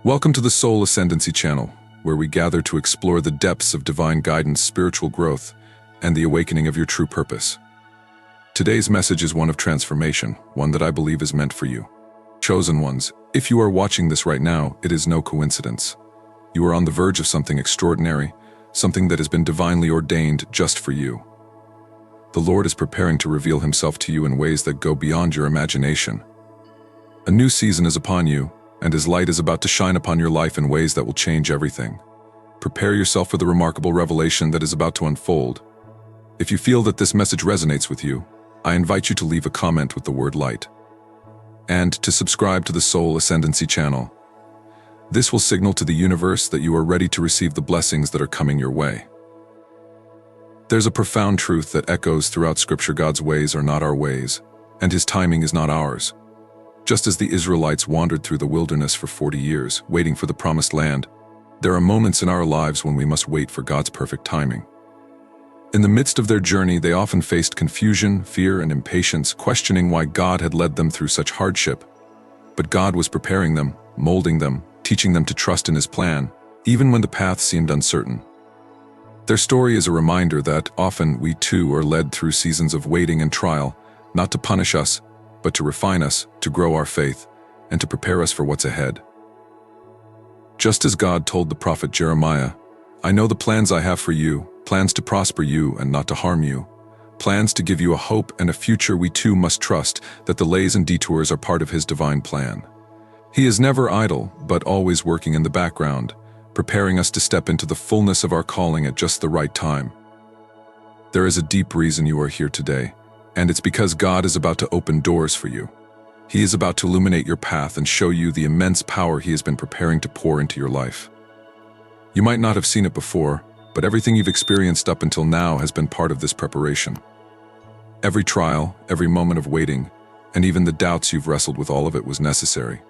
Welcome to the Soul Ascendancy channel, where we gather to explore the depths of divine guidance, spiritual growth, and the awakening of your true purpose. Today's message is one of transformation, one that I believe is meant for you. Chosen ones, if you are watching this right now, it is no coincidence. You are on the verge of something extraordinary, something that has been divinely ordained just for you. The Lord is preparing to reveal Himself to you in ways that go beyond your imagination. A new season is upon you, and His light is about to shine upon your life in ways that will change everything. Prepare yourself for the remarkable revelation that is about to unfold. If you feel that this message resonates with you, I invite you to leave a comment with the word light, and to subscribe to the Soul Ascendancy channel. This will signal to the universe that you are ready to receive the blessings that are coming your way. There's a profound truth that echoes throughout Scripture: God's ways are not our ways, and His timing is not ours. Just as the Israelites wandered through the wilderness for 40 years, waiting for the promised land, there are moments in our lives when we must wait for God's perfect timing. In the midst of their journey, they often faced confusion, fear, and impatience, questioning why God had led them through such hardship. But God was preparing them, molding them, teaching them to trust in His plan, even when the path seemed uncertain. Their story is a reminder that often we too are led through seasons of waiting and trial, not to punish us, but to refine us, to grow our faith, and to prepare us for what's ahead. Just as God told the prophet Jeremiah, "I know the plans I have for you, plans to prosper you and not to harm you, plans to give you a hope and a future." We too must trust that delays and detours are part of His divine plan. He is never idle, but always working in the background, preparing us to step into the fullness of our calling at just the right time. There is a deep reason you are here today, and it's because God is about to open doors for you. He is about to illuminate your path and show you the immense power He has been preparing to pour into your life. You might not have seen it before, but everything you've experienced up until now has been part of this preparation. Every trial, every moment of waiting, and even the doubts you've wrestled with, all of it was necessary.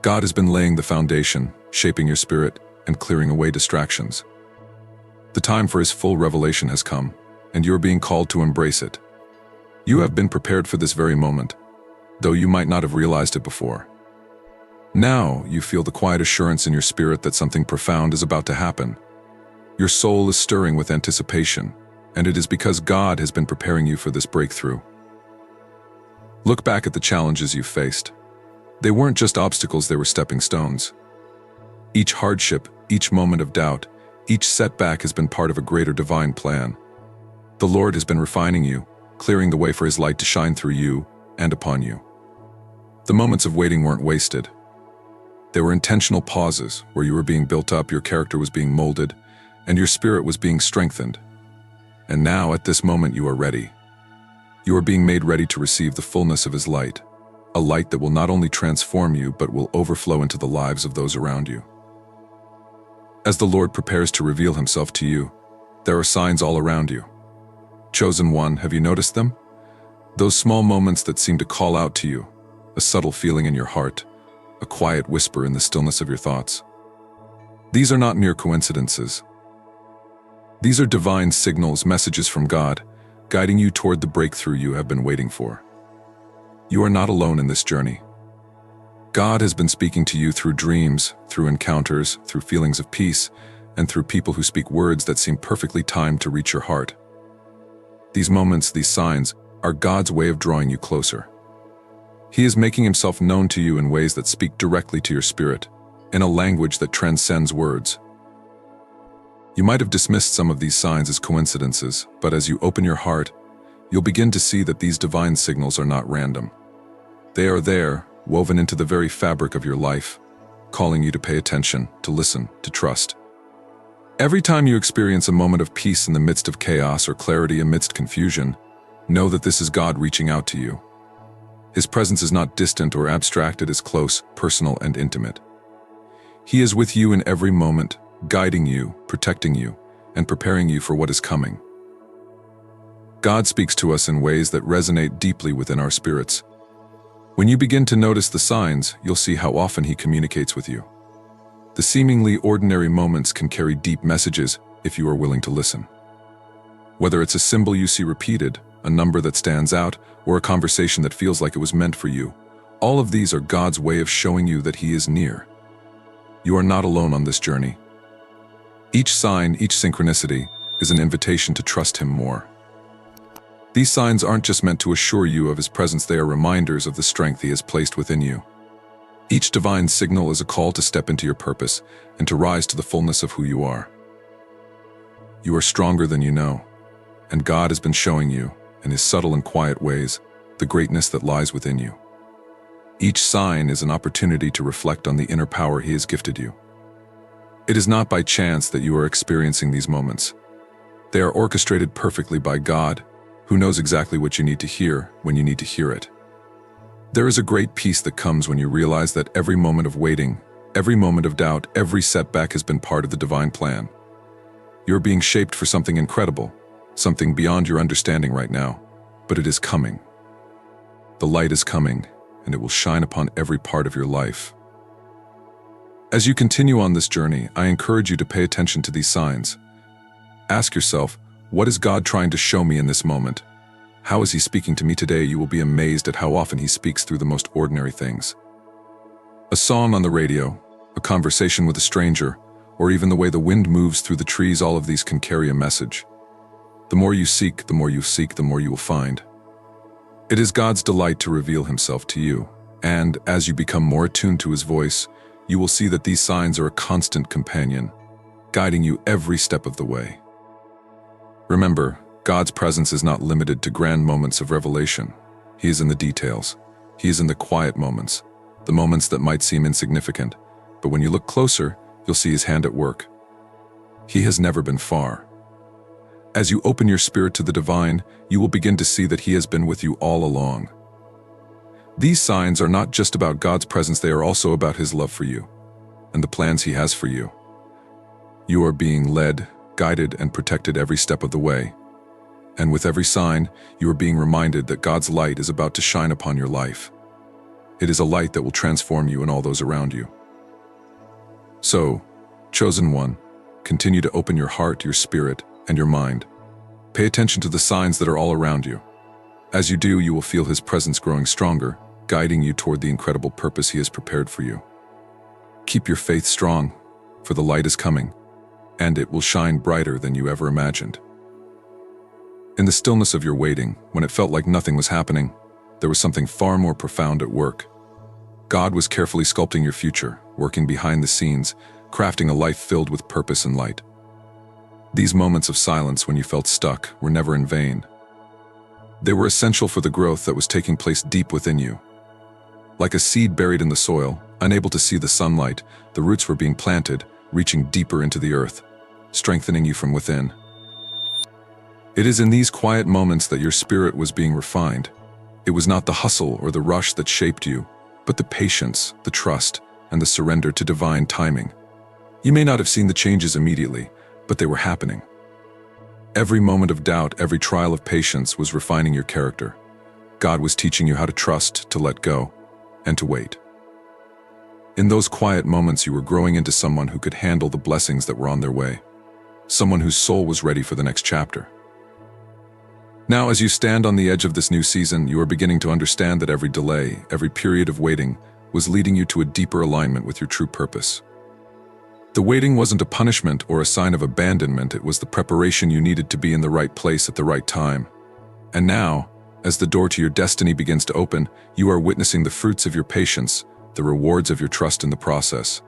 God has been laying the foundation, shaping your spirit, and clearing away distractions. The time for His full revelation has come, and you are being called to embrace it. You have been prepared for this very moment, though you might not have realized it before. Now you feel the quiet assurance in your spirit that something profound is about to happen. Your soul is stirring with anticipation, and it is because God has been preparing you for this breakthrough. Look back at the challenges you've faced. They weren't just obstacles, they were stepping stones. Each hardship, each moment of doubt, each setback has been part of a greater divine plan. The Lord has been refining you, clearing the way for His light to shine through you and upon you. The moments of waiting weren't wasted. They were intentional pauses where you were being built up, your character was being molded, and your spirit was being strengthened. And now, at this moment, you are ready. You are being made ready to receive the fullness of His light, a light that will not only transform you, but will overflow into the lives of those around you. As the Lord prepares to reveal Himself to you, there are signs all around you. Chosen one, have you noticed them? Those small moments that seem to call out to you, a subtle feeling in your heart, a quiet whisper in the stillness of your thoughts. These are not mere coincidences. These are divine signals, messages from God, guiding you toward the breakthrough you have been waiting for. You are not alone in this journey. God has been speaking to you through dreams, through encounters, through feelings of peace, and through people who speak words that seem perfectly timed to reach your heart. These moments, these signs, are God's way of drawing you closer. He is making Himself known to you in ways that speak directly to your spirit, in a language that transcends words. You might have dismissed some of these signs as coincidences, but as you open your heart, you'll begin to see that these divine signals are not random. They are there, woven into the very fabric of your life, calling you to pay attention, to listen, to trust. Every time you experience a moment of peace in the midst of chaos or clarity amidst confusion, know that this is God reaching out to you. His presence is not distant or abstract, it is close, personal, and intimate. He is with you in every moment, guiding you, protecting you, and preparing you for what is coming. God speaks to us in ways that resonate deeply within our spirits. When you begin to notice the signs, you'll see how often He communicates with you. The seemingly ordinary moments can carry deep messages if you are willing to listen. Whether it's a symbol you see repeated, a number that stands out, or a conversation that feels like it was meant for you, all of these are God's way of showing you that He is near. You are not alone on this journey. Each sign, each synchronicity, is an invitation to trust him more. These signs aren't just meant to assure you of his presence, they are reminders of the strength he has placed within you. Each divine signal is a call to step into your purpose and to rise to the fullness of who you are. You are stronger than you know, and God has been showing you, in his subtle and quiet ways, the greatness that lies within you. Each sign is an opportunity to reflect on the inner power he has gifted you. It is not by chance that you are experiencing these moments. They are orchestrated perfectly by God, who knows exactly what you need to hear when you need to hear it. There is a great peace that comes when you realize that every moment of waiting, every moment of doubt, every setback has been part of the divine plan. You're being shaped for something incredible, something beyond your understanding right now, but it is coming. The light is coming, and it will shine upon every part of your life. As you continue on this journey, I encourage you to pay attention to these signs. Ask yourself, what is God trying to show me in this moment? How is he speaking to me today? You will be amazed at how often he speaks through the most ordinary things. A song on the radio, a conversation with a stranger, or even the way the wind moves through the trees, all of these can carry a message. The more you seek, the more you will find. It is God's delight to reveal himself to you, and as you become more attuned to his voice, you will see that these signs are a constant companion, guiding you every step of the way. Remember, God's presence is not limited to grand moments of revelation. He is in the details. He is in the quiet moments, the moments that might seem insignificant, but when you look closer, you'll see his hand at work. He has never been far. As you open your spirit to the divine, you will begin to see that he has been with you all along. These signs are not just about God's presence, they are also about his love for you and the plans he has for you. You are being led, guided, and protected every step of the way. And with every sign, you are being reminded that God's light is about to shine upon your life. It is a light that will transform you and all those around you. So, chosen one, continue to open your heart, your spirit, and your mind. Pay attention to the signs that are all around you. As you do, you will feel his presence growing stronger, guiding you toward the incredible purpose he has prepared for you. Keep your faith strong, for the light is coming, and it will shine brighter than you ever imagined. In the stillness of your waiting, when it felt like nothing was happening, there was something far more profound at work. God was carefully sculpting your future, working behind the scenes, crafting a life filled with purpose and light. These moments of silence when you felt stuck were never in vain. They were essential for the growth that was taking place deep within you. Like a seed buried in the soil, unable to see the sunlight, the roots were being planted, reaching deeper into the earth, strengthening you from within. It is in these quiet moments that your spirit was being refined. It was not the hustle or the rush that shaped you, but the patience, the trust, and the surrender to divine timing. You may not have seen the changes immediately, but they were happening. Every moment of doubt, every trial of patience was refining your character. God was teaching you how to trust, to let go, and to wait. In those quiet moments, you were growing into someone who could handle the blessings that were on their way, someone whose soul was ready for the next chapter. Now, as you stand on the edge of this new season, you are beginning to understand that every delay, every period of waiting, was leading you to a deeper alignment with your true purpose. The waiting wasn't a punishment or a sign of abandonment, it was the preparation you needed to be in the right place at the right time. And now, as the door to your destiny begins to open, you are witnessing the fruits of your patience, the rewards of your trust in the process.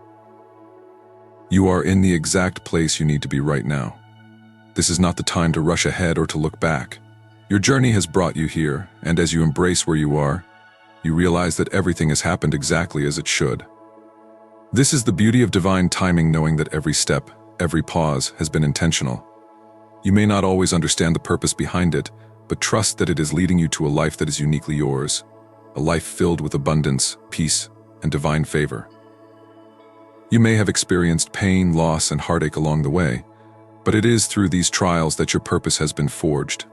You are in the exact place you need to be right now. This is not the time to rush ahead or to look back. Your journey has brought you here, and as you embrace where you are, you realize that everything has happened exactly as it should. This is the beauty of divine timing, knowing that every step, every pause has been intentional. You may not always understand the purpose behind it, but trust that it is leading you to a life that is uniquely yours, a life filled with abundance, peace, and divine favor. You may have experienced pain, loss, and heartache along the way, but it is through these trials that your purpose has been forged.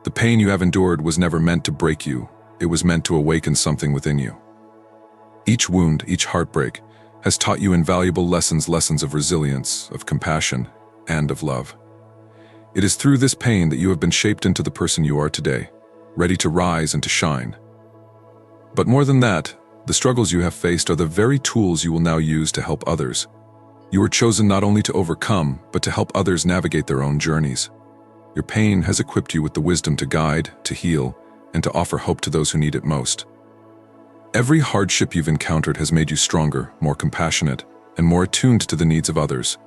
The pain you have endured was never meant to break you, it was meant to awaken something within you. Each wound, each heartbreak, has taught you invaluable lessons of resilience, of compassion, and of love. It is through this pain that you have been shaped into the person you are today, ready to rise and to shine. But more than that, The struggles you have faced are the very tools you will now use to help others. You were chosen not only to overcome, but to help others navigate their own journeys. Your pain has equipped you with the wisdom to guide, to heal, and to offer hope to those who need it most. Every hardship you've encountered has made you stronger, more compassionate, and more attuned to the needs of others.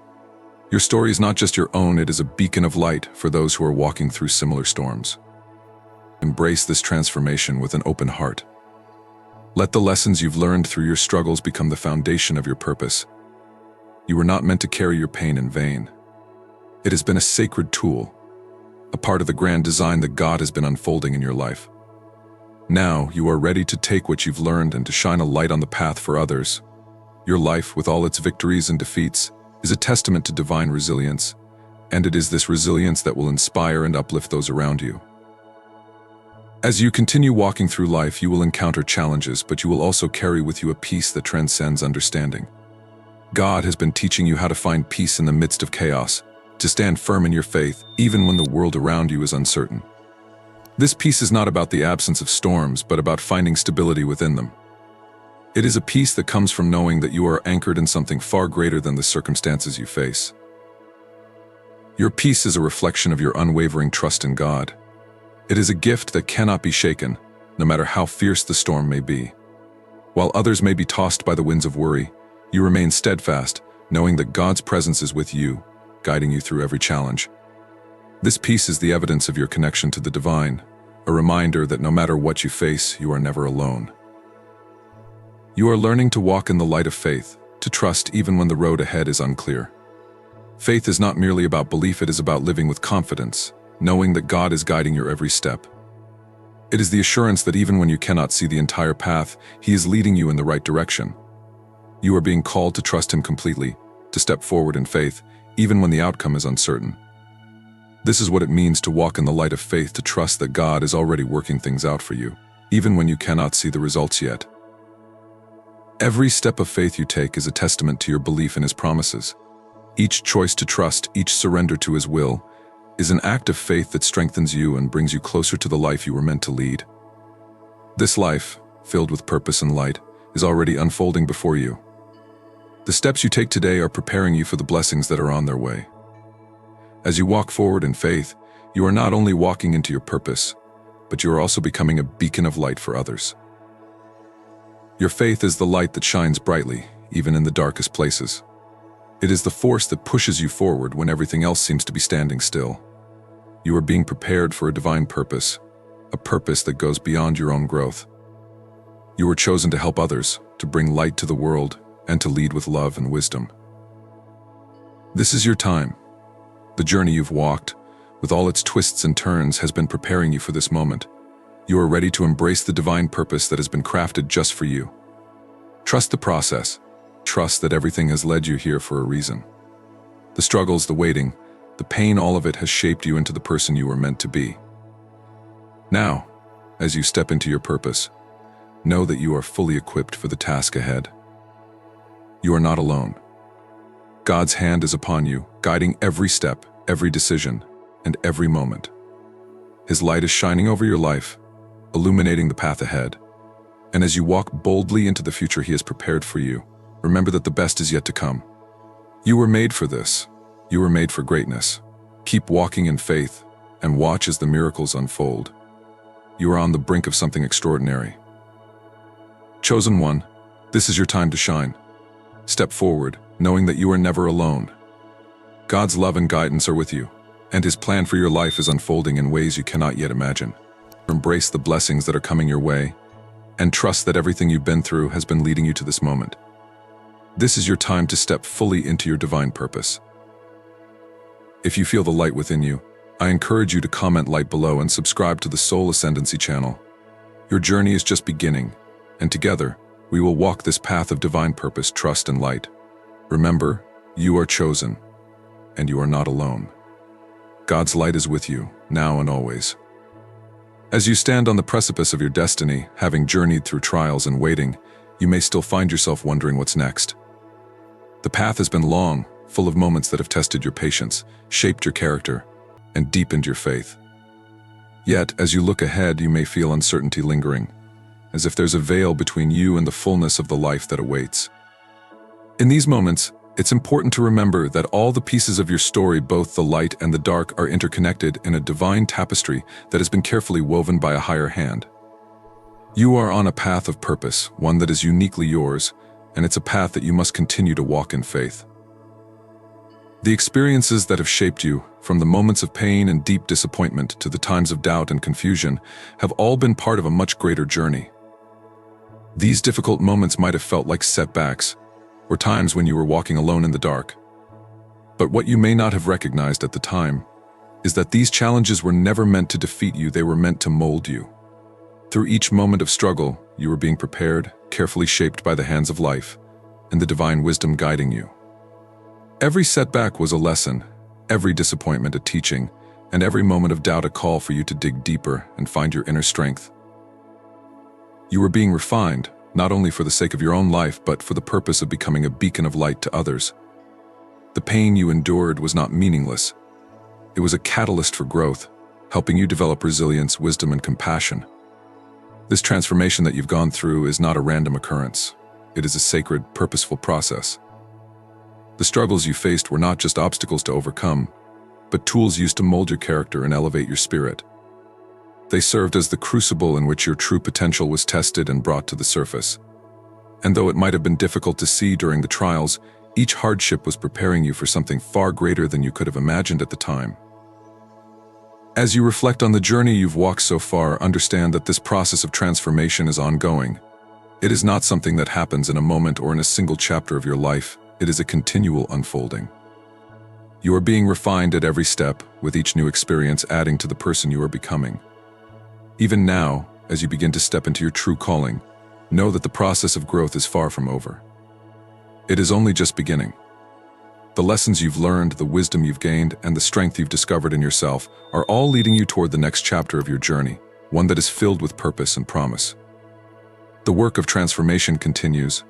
Your story is not just your own, it is a beacon of light for those who are walking through similar storms. Embrace this transformation with an open heart. Let the lessons you've learned through your struggles become the foundation of your purpose. You were not meant to carry your pain in vain. It has been a sacred tool, a part of the grand design that God has been unfolding in your life. Now, you are ready to take what you've learned and to shine a light on the path for others. Your life, with all its victories and defeats, is a testament to divine resilience, and it is this resilience that will inspire and uplift those around you. As you continue walking through life, you will encounter challenges, but you will also carry with you a peace that transcends understanding. God has been teaching you how to find peace in the midst of chaos, to stand firm in your faith, even when the world around you is uncertain. This peace is not about the absence of storms, but about finding stability within them. It is a peace that comes from knowing that you are anchored in something far greater than the circumstances you face. Your peace is a reflection of your unwavering trust in God. It is a gift that cannot be shaken, no matter how fierce the storm may be. While others may be tossed by the winds of worry, you remain steadfast, knowing that God's presence is with you, guiding you through every challenge. This peace is the evidence of your connection to the divine, a reminder that no matter what you face, you are never alone. You are learning to walk in the light of faith, to trust even when the road ahead is unclear. Faith is not merely about belief, it is about living with confidence, knowing that God is guiding your every step. It is the assurance that even when you cannot see the entire path, He is leading you in the right direction. You are being called to trust Him completely, to step forward in faith, even when the outcome is uncertain. This is what it means to walk in the light of faith, to trust that God is already working things out for you, even when you cannot see the results yet. Every step of faith you take is a testament to your belief in His promises. Each choice to trust, each surrender to His will, is an act of faith that strengthens you and brings you closer to the life you were meant to lead. This life, filled with purpose and light, is already unfolding before you. The steps you take today are preparing you for the blessings that are on their way. As you walk forward in faith, you are not only walking into your purpose, but you are also becoming a beacon of light for others. Your faith is the light that shines brightly, even in the darkest places. It is the force that pushes you forward when everything else seems to be standing still. You are being prepared for a divine purpose, a purpose that goes beyond your own growth. You were chosen to help others, to bring light to the world, and to lead with love and wisdom. This is your time. The journey you've walked, with all its twists and turns, has been preparing you for this moment. You are ready to embrace the divine purpose that has been crafted just for you. Trust the process. Trust that everything has led you here for a reason. The struggles, the waiting, the pain, all of it has shaped you into the person you were meant to be. Now, as you step into your purpose, know that you are fully equipped for the task ahead. You are not alone. God's hand is upon you, guiding every step, every decision, and every moment. His light is shining over your life, illuminating the path ahead. And as you walk boldly into the future He has prepared for you, remember that the best is yet to come. You were made for this. You were made for greatness. Keep walking in faith, and watch as the miracles unfold. You are on the brink of something extraordinary. Chosen one, this is your time to shine. Step forward, knowing that you are never alone. God's love and guidance are with you, and His plan for your life is unfolding in ways you cannot yet imagine. Embrace the blessings that are coming your way, and trust that everything you've been through has been leading you to this moment. This is your time to step fully into your divine purpose. If you feel the light within you, I encourage you to comment light below and subscribe to the Soul Ascendancy channel. Your journey is just beginning, and together, we will walk this path of divine purpose, trust, and light. Remember, you are chosen, and you are not alone. God's light is with you, now and always. As you stand on the precipice of your destiny, having journeyed through trials and waiting, you may still find yourself wondering what's next. The path has been long, full of moments that have tested your patience, shaped your character, and deepened your faith. Yet, as you look ahead, you may feel uncertainty lingering. as if there's a veil between you and the fullness of the life that awaits. In these moments, it's important to remember that all the pieces of your story, both the light and the dark, are interconnected in a divine tapestry that has been carefully woven by a higher hand. You are on a path of purpose, one that is uniquely yours, and it's a path that you must continue to walk in faith. The experiences that have shaped you, from the moments of pain and deep disappointment to the times of doubt and confusion, have all been part of a much greater journey. These difficult moments might have felt like setbacks, or times when you were walking alone in the dark. But what you may not have recognized at the time is that these challenges were never meant to defeat you, they were meant to mold you. Through each moment of struggle, you were being prepared, carefully shaped by the hands of life, and the divine wisdom guiding you. Every setback was a lesson, every disappointment a teaching, and every moment of doubt a call for you to dig deeper and find your inner strength. You were being refined, not only for the sake of your own life, but for the purpose of becoming a beacon of light to others. The pain you endured was not meaningless. It was a catalyst for growth, helping you develop resilience, wisdom, and compassion. This transformation that you've gone through is not a random occurrence. It is a sacred, purposeful process. The struggles you faced were not just obstacles to overcome, but tools used to mold your character and elevate your spirit. They served as the crucible in which your true potential was tested and brought to the surface. And though it might have been difficult to see during the trials, each hardship was preparing you for something far greater than you could have imagined at the time. As you reflect on the journey you've walked so far, understand that this process of transformation is ongoing. It is not something that happens in a moment or in a single chapter of your life. It is a continual unfolding. You are being refined at every step, with each new experience adding to the person you are becoming. Even now, as you begin to step into your true calling, know that the process of growth is far from over. It is only just beginning. The lessons you've learned, the wisdom you've gained, and the strength you've discovered in yourself are all leading you toward the next chapter of your journey, one that is filled with purpose and promise. The work of transformation continues,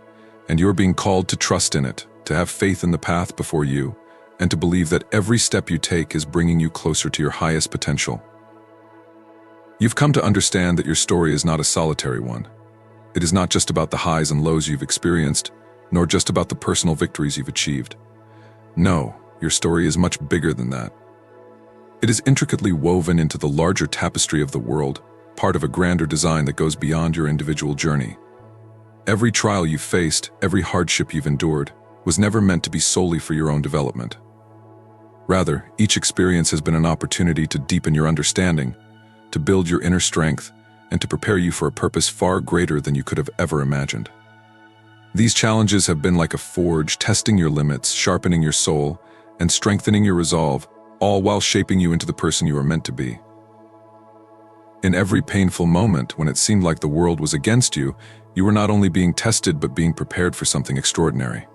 and you're being called to trust in it, to have faith in the path before you, and to believe that every step you take is bringing you closer to your highest potential. You've come to understand that your story is not a solitary one. It is not just about the highs and lows you've experienced, nor just about the personal victories you've achieved. No, your story is much bigger than that. It is intricately woven into the larger tapestry of the world, part of a grander design that goes beyond your individual journey. Every trial you've faced, every hardship you've endured, was never meant to be solely for your own development. Rather, each experience has been an opportunity to deepen your understanding, to build your inner strength, and to prepare you for a purpose far greater than you could have ever imagined. These challenges have been like a forge, testing your limits, sharpening your soul, and strengthening your resolve, all while shaping you into the person you are meant to be. In every painful moment, when it seemed like the world was against you, you were not only being tested but being prepared for something extraordinary.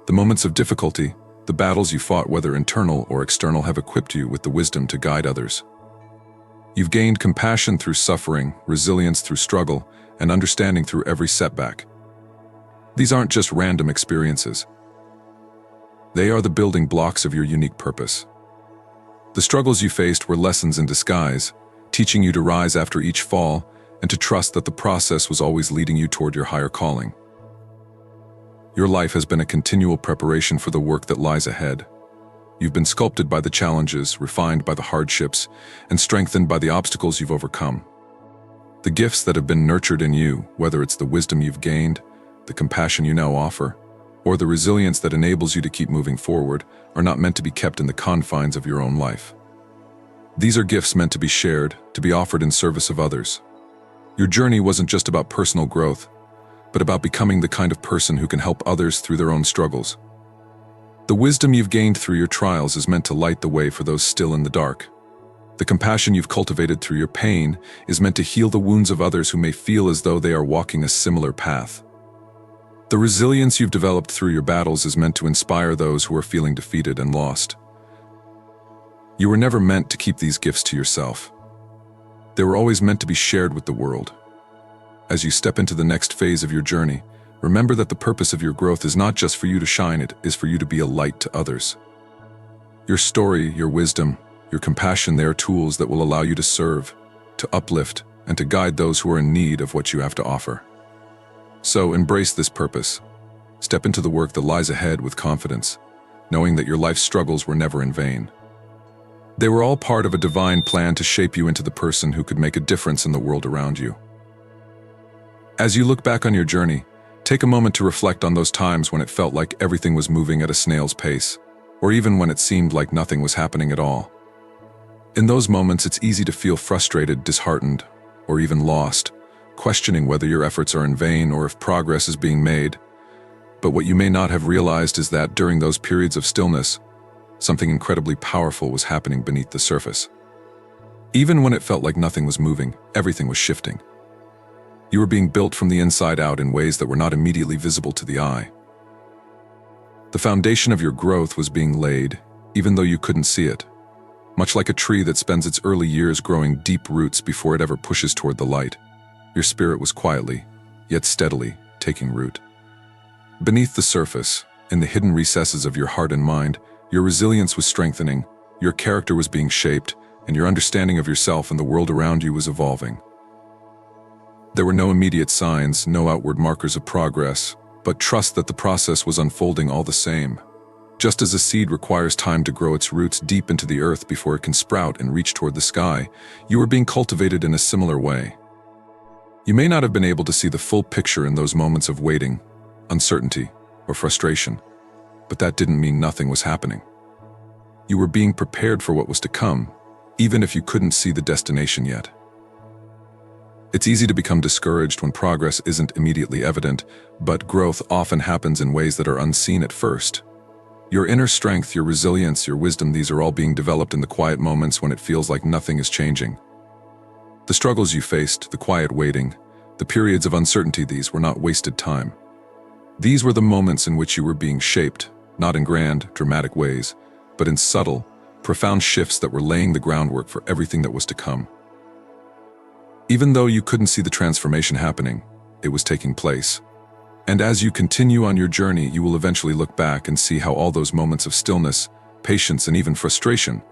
The moments of difficulty, the battles you fought, whether internal or external, have equipped you with the wisdom to guide others. You've gained compassion through suffering, resilience through struggle, and understanding through every setback. These aren't just random experiences. They are the building blocks of your unique purpose. The struggles you faced were lessons in disguise, teaching you to rise after each fall and to trust that the process was always leading you toward your higher calling. Your life has been a continual preparation for the work that lies ahead. You've been sculpted by the challenges, refined by the hardships, and strengthened by the obstacles you've overcome. The gifts that have been nurtured in you, whether it's the wisdom you've gained, the compassion you now offer, or the resilience that enables you to keep moving forward, are not meant to be kept in the confines of your own life. These are gifts meant to be shared, to be offered in service of others. Your journey wasn't just about personal growth, but about becoming the kind of person who can help others through their own struggles. The wisdom you've gained through your trials is meant to light the way for those still in the dark. The compassion you've cultivated through your pain is meant to heal the wounds of others who may feel as though they are walking a similar path. The resilience you've developed through your battles is meant to inspire those who are feeling defeated and lost. You were never meant to keep these gifts to yourself. They were always meant to be shared with the world. As you step into the next phase of your journey, remember that the purpose of your growth is not just for you to shine, it is for you to be a light to others. Your story, your wisdom, your compassion, they are tools that will allow you to serve, to uplift, and to guide those who are in need of what you have to offer. So embrace this purpose. Step into the work that lies ahead with confidence, knowing that your life's struggles were never in vain. They were all part of a divine plan to shape you into the person who could make a difference in the world around you. As you look back on your journey, take a moment to reflect on those times when it felt like everything was moving at a snail's pace, or even when it seemed like nothing was happening at all. In those moments, it's easy to feel frustrated, disheartened, or even lost, questioning whether your efforts are in vain or if progress is being made. But what you may not have realized is that during those periods of stillness, something incredibly powerful was happening beneath the surface. Even when it felt like nothing was moving, everything was shifting. You were being built from the inside out in ways that were not immediately visible to the eye. The foundation of your growth was being laid, even though you couldn't see it. Much like a tree that spends its early years growing deep roots before it ever pushes toward the light, your spirit was quietly, yet steadily, taking root. Beneath the surface, in the hidden recesses of your heart and mind, your resilience was strengthening, your character was being shaped, and your understanding of yourself and the world around you was evolving. There were no immediate signs, no outward markers of progress, but trust that the process was unfolding all the same. Just as a seed requires time to grow its roots deep into the earth before it can sprout and reach toward the sky, you were being cultivated in a similar way. You may not have been able to see the full picture in those moments of waiting, uncertainty, or frustration, but that didn't mean nothing was happening. You were being prepared for what was to come, even if you couldn't see the destination yet. It's easy to become discouraged when progress isn't immediately evident, but growth often happens in ways that are unseen at first. Your inner strength, your resilience, your wisdom, these are all being developed in the quiet moments when it feels like nothing is changing. The struggles you faced, the quiet waiting, the periods of uncertainty, these were not wasted time. These were the moments in which you were being shaped, not in grand, dramatic ways, but in subtle, profound shifts that were laying the groundwork for everything that was to come. Even though you couldn't see the transformation happening, it was taking place. And as you continue on your journey, you will eventually look back and see how all those moments of stillness, patience, and even frustration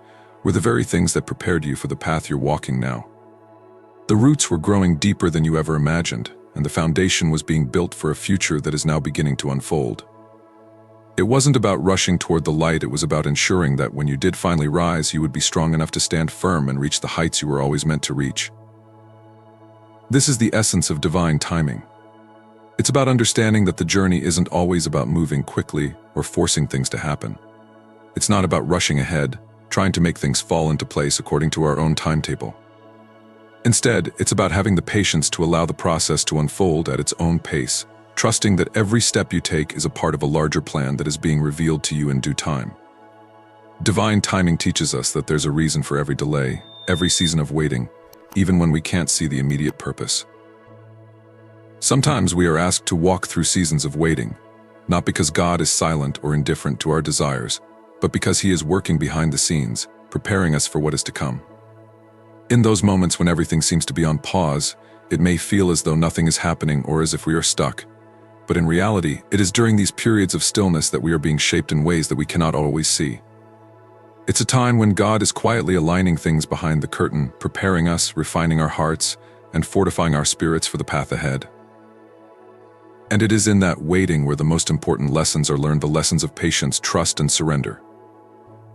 were the very things that prepared you for the path you're walking now. The roots were growing deeper than you ever imagined, and the foundation was being built for a future that is now beginning to unfold. It wasn't about rushing toward the light, it was about ensuring that when you did finally rise, you would be strong enough to stand firm and reach the heights you were always meant to reach. This is the essence of divine timing. It's about understanding that the journey isn't always about moving quickly or forcing things to happen. It's not about rushing ahead, trying to make things fall into place according to our own timetable. Instead, it's about having the patience to allow the process to unfold at its own pace, trusting that every step you take is a part of a larger plan that is being revealed to you in due time. Divine timing teaches us that there's a reason for every delay, every season of waiting, even when we can't see the immediate purpose. Sometimes we are asked to walk through seasons of waiting, not because God is silent or indifferent to our desires, but because He is working behind the scenes, preparing us for what is to come. In those moments when everything seems to be on pause, it may feel as though nothing is happening or as if we are stuck. But in reality, it is during these periods of stillness that we are being shaped in ways that we cannot always see. It's a time when God is quietly aligning things behind the curtain, preparing us, refining our hearts, and fortifying our spirits for the path ahead. And it is in that waiting where the most important lessons are learned, the lessons of patience, trust, and surrender.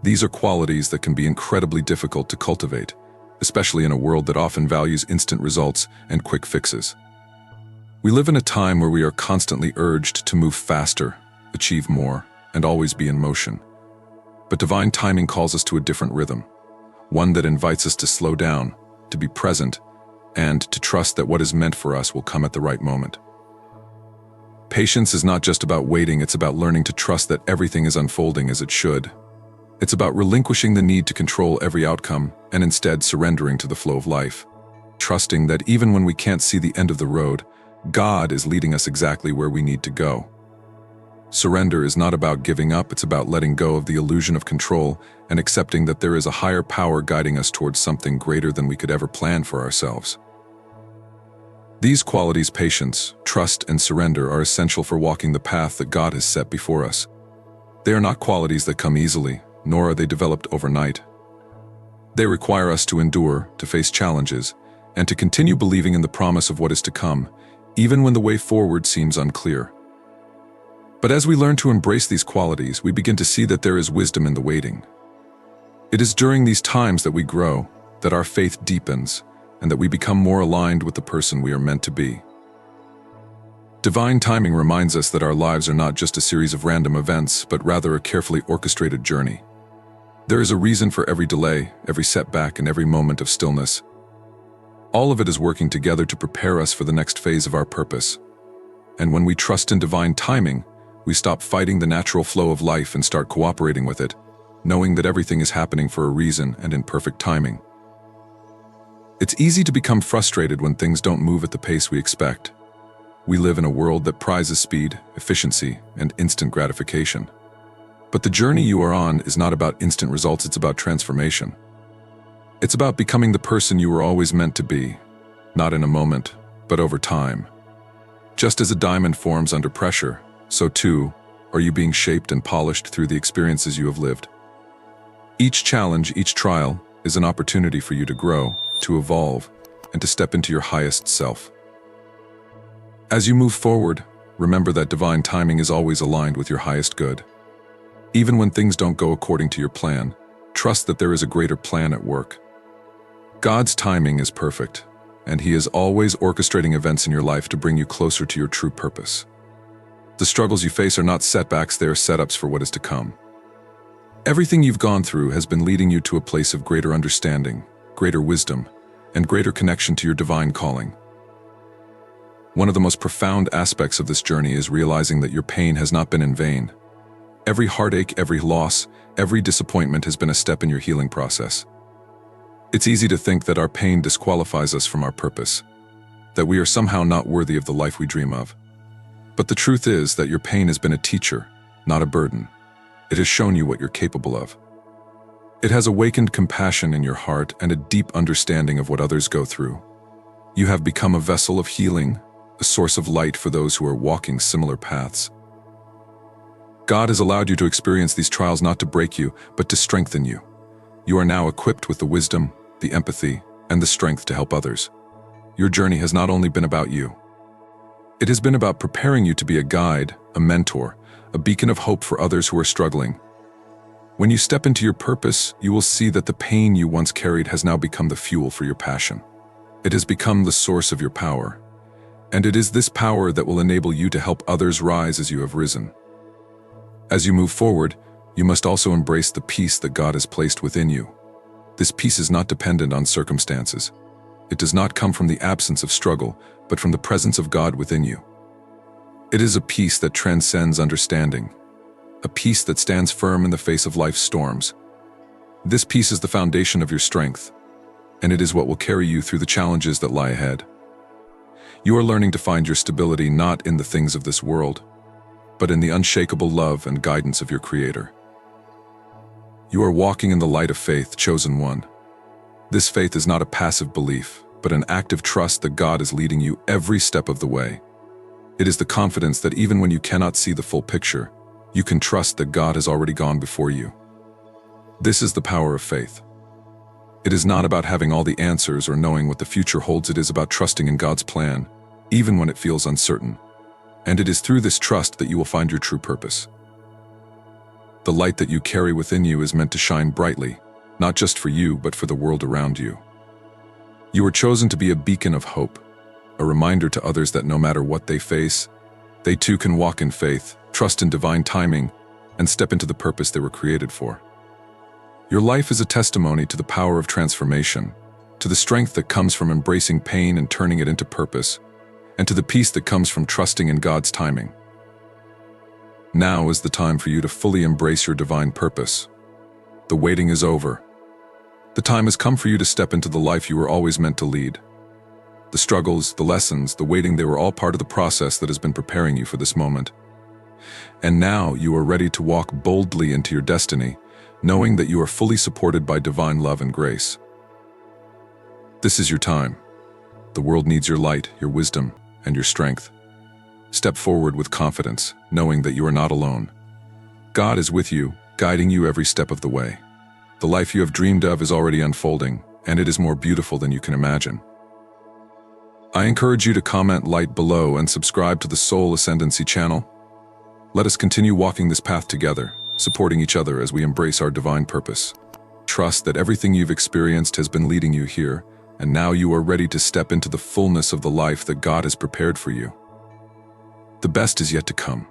These are qualities that can be incredibly difficult to cultivate, especially in a world that often values instant results and quick fixes. We live in a time where we are constantly urged to move faster, achieve more, and always be in motion. But divine timing calls us to a different rhythm, one that invites us to slow down, to be present, and to trust that what is meant for us will come at the right moment. Patience is not just about waiting, it's about learning to trust that everything is unfolding as it should. It's about relinquishing the need to control every outcome and instead surrendering to the flow of life, trusting that even when we can't see the end of the road, God is leading us exactly where we need to go. Surrender is not about giving up, it's about letting go of the illusion of control and accepting that there is a higher power guiding us towards something greater than we could ever plan for ourselves. These qualities, patience, trust, and surrender, are essential for walking the path that God has set before us. They are not qualities that come easily, nor are they developed overnight. They require us to endure, to face challenges, and to continue believing in the promise of what is to come, even when the way forward seems unclear. But as we learn to embrace these qualities, we begin to see that there is wisdom in the waiting. It is during these times that we grow, that our faith deepens, and that we become more aligned with the person we are meant to be. Divine timing reminds us that our lives are not just a series of random events, but rather a carefully orchestrated journey. There is a reason for every delay, every setback, and every moment of stillness. All of it is working together to prepare us for the next phase of our purpose. And when we trust in divine timing, we stop fighting the natural flow of life and start cooperating with it, knowing that everything is happening for a reason and in perfect timing. It's easy to become frustrated when things don't move at the pace we expect. We live in a world that prizes speed, efficiency, and instant gratification. But the journey you are on is not about instant results, it's about transformation. It's about becoming the person you were always meant to be, not in a moment, but over time. Just as a diamond forms under pressure, so too are you being shaped and polished through the experiences you have lived. Each challenge, each trial, is an opportunity for you to grow, to evolve, and to step into your highest self. As you move forward, remember that divine timing is always aligned with your highest good. Even when things don't go according to your plan, trust that there is a greater plan at work. God's timing is perfect, and He is always orchestrating events in your life to bring you closer to your true purpose. The struggles you face are not setbacks, they are setups for what is to come. Everything you've gone through has been leading you to a place of greater understanding, greater wisdom, and greater connection to your divine calling. One of the most profound aspects of this journey is realizing that your pain has not been in vain. Every heartache, every loss, every disappointment has been a step in your healing process. It's easy to think that our pain disqualifies us from our purpose, that we are somehow not worthy of the life we dream of. But the truth is that your pain has been a teacher, not a burden. It has shown you what you're capable of. It has awakened compassion in your heart and a deep understanding of what others go through. You have become a vessel of healing, a source of light for those who are walking similar paths. God has allowed you to experience these trials not to break you, but to strengthen you. You are now equipped with the wisdom, the empathy, and the strength to help others. Your journey has not only been about you. It has been about preparing you to be a guide, a mentor, a beacon of hope for others who are struggling. When you step into your purpose, you will see that the pain you once carried has now become the fuel for your passion. It has become the source of your power. And it is this power that will enable you to help others rise as you have risen. As you move forward, you must also embrace the peace that God has placed within you. This peace is not dependent on circumstances. It does not come from the absence of struggle, but from the presence of God within you. It is a peace that transcends understanding, a peace that stands firm in the face of life's storms. This peace is the foundation of your strength, and it is what will carry you through the challenges that lie ahead. You are learning to find your stability not in the things of this world, but in the unshakable love and guidance of your Creator. You are walking in the light of faith, chosen one. This faith is not a passive belief, but an active trust that God is leading you every step of the way. It is the confidence that even when you cannot see the full picture, you can trust that God has already gone before you. This is the power of faith. It is not about having all the answers or knowing what the future holds. It is about trusting in God's plan, even when it feels uncertain. And it is through this trust that you will find your true purpose. The light that you carry within you is meant to shine brightly, not just for you, but for the world around you. You are chosen to be a beacon of hope, a reminder to others that no matter what they face, they too can walk in faith, trust in divine timing, and step into the purpose they were created for. Your life is a testimony to the power of transformation, to the strength that comes from embracing pain and turning it into purpose, and to the peace that comes from trusting in God's timing. Now is the time for you to fully embrace your divine purpose. The waiting is over. The time has come for you to step into the life you were always meant to lead. The struggles, the lessons, the waiting, they were all part of the process that has been preparing you for this moment. And now you are ready to walk boldly into your destiny, knowing that you are fully supported by divine love and grace. This is your time. The world needs your light, your wisdom, and your strength. Step forward with confidence, knowing that you are not alone. God is with you, guiding you every step of the way. The life you have dreamed of is already unfolding, and it is more beautiful than you can imagine. I encourage you to comment light below and subscribe to the Soul Ascendancy channel. Let us continue walking this path together, supporting each other as we embrace our divine purpose. Trust that everything you've experienced has been leading you here, and now you are ready to step into the fullness of the life that God has prepared for you. The best is yet to come.